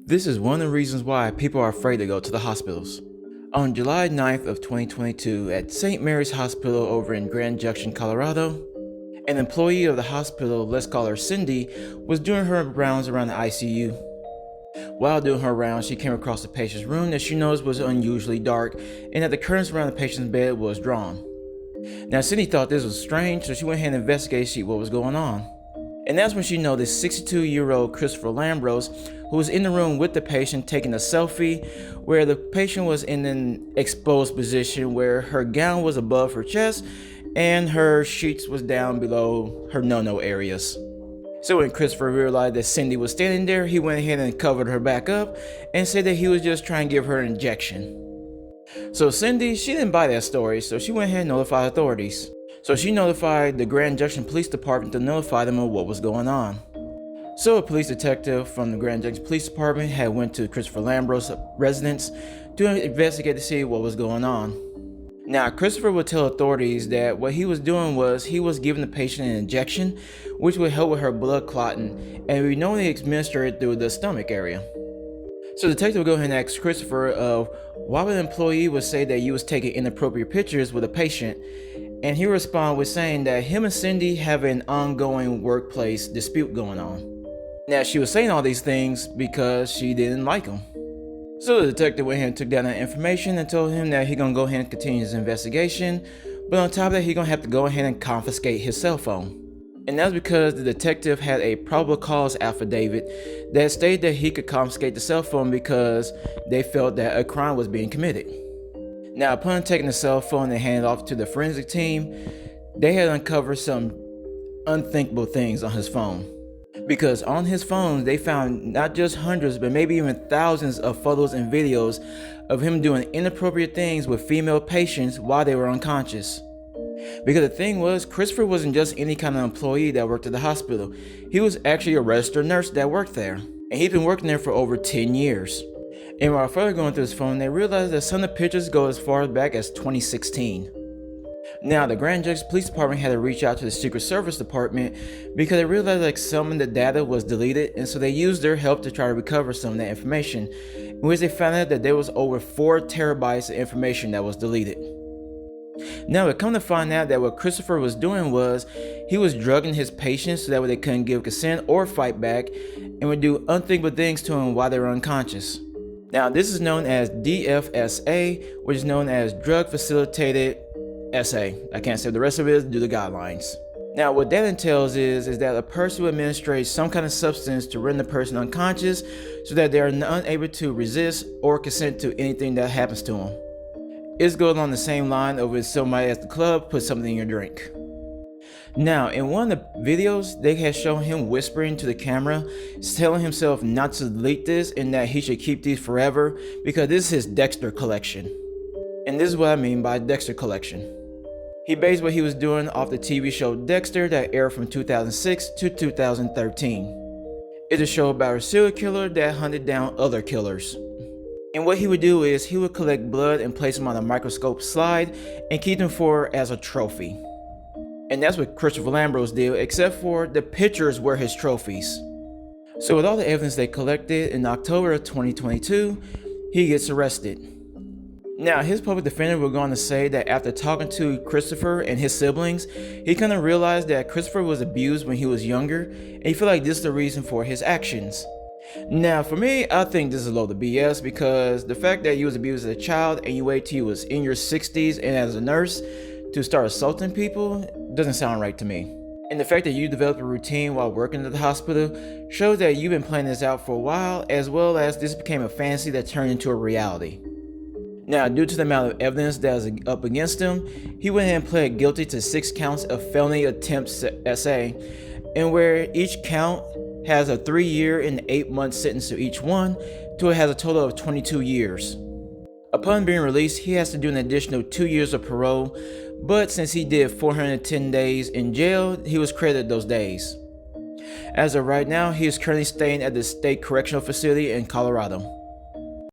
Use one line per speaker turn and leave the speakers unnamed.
This is one of the reasons why people are afraid to go to the hospitals. On July 9th of 2022 at St. Mary's Hospital over in Grand Junction, Colorado, an employee of the hospital, let's call her Cindy, was doing her rounds around the ICU. While doing her rounds, she came across the patient's room that she noticed was unusually dark and that the curtains around the patient's bed was drawn. Now Cindy thought this was strange, so she went ahead and investigated to see what was going on. And that's when she noticed 62-year-old Christopher Lambros, who was in the room with the patient taking a selfie, where the patient was in an exposed position where her gown was above her chest and her sheets was down below her no-no areas. So when Christopher realized that Cindy was standing there, he went ahead and covered her back up and said that he was just trying to give her an injection. So Cindy, she didn't buy that story, so she went ahead and notified authorities. So she notified the Grand Junction Police Department to notify them of what was going on. So a police detective from the Grand Junction Police Department had went to Christopher Lambros' residence to investigate to see what was going on. Now Christopher would tell authorities that what he was doing was he was giving the patient an injection which would help with her blood clotting, and we normally administer it through the stomach area. So the detective would go ahead and ask Christopher of why would an employee would say that you was taking inappropriate pictures with a patient, and he would respond with saying that him and Cindy have an ongoing workplace dispute going on. Now she was saying all these things because she didn't like him. So the detective went ahead and took down that information and told him that he gonna go ahead and continue his investigation, but on top of that he gonna have to go ahead and confiscate his cell phone. And that's because the detective had a probable cause affidavit that stated that he could confiscate the cell phone because they felt that a crime was being committed. Now, upon taking the cell phone and handing it off to the forensic team, they had uncovered some unthinkable things on his phone. Because on his phone, they found not just hundreds, but maybe even thousands of photos and videos of him doing inappropriate things with female patients while they were unconscious. Because the thing was, Christopher wasn't just any kind of employee that worked at the hospital. He was actually a registered nurse that worked there. And he'd been working there for over 10 years. And while further going through his phone, they realized that some of the pictures go as far back as 2016. Now, the Grand Junction Police Department had to reach out to the Secret Service Department because they realized like some of the data was deleted, and so they used their help to try to recover some of that information, in which they found out that there was over 4 terabytes of information that was deleted. Now, it come to find out that what Christopher was doing was he was drugging his patients so that way they couldn't give consent or fight back, and would do unthinkable things to them while they were unconscious. Now, this is known as DFSA, which is known as Drug Facilitated SA. I can't say the rest of it is due to guidelines. Now, what that entails is that a person will administrate some kind of substance to render the person unconscious so that they are unable to resist or consent to anything that happens to them. It's going on the same line of if somebody at the club put something in your drink. Now, in one of the videos, they had shown him whispering to the camera, telling himself not to delete this and that he should keep these forever because this is his Dexter collection. And this is what I mean by Dexter collection. He based what he was doing off the TV show Dexter that aired from 2006 to 2013. It's a show about a serial killer that hunted down other killers. And what he would do is he would collect blood and place them on a microscope slide and keep them for as a trophy. And that's what Christopher Lambros did, except for the pictures were his trophies. So with all the evidence they collected, in October of 2022, he gets arrested. Now, his public defender will go on to say that after talking to Christopher and his siblings, he kind of realized that Christopher was abused when he was younger, and he felt like this is the reason for his actions. Now, for me, I think this is a load of BS because the fact that you was abused as a child and you wait till you was in your 60s and as a nurse to start assaulting people doesn't sound right to me. And the fact that you developed a routine while working at the hospital shows that you've been planning this out for a while, as well as this became a fantasy that turned into a reality. Now, due to the amount of evidence that was up against him, he went ahead and pled guilty to 6 counts of felony attempts SA, and where each count has a 3-year and 8-month sentence to each one, till it has a total of 22 years. Upon being released, he has to do an additional 2 years of parole, but since he did 410 days in jail, he was credited those days. As of right now, he is currently staying at the State Correctional Facility in Colorado.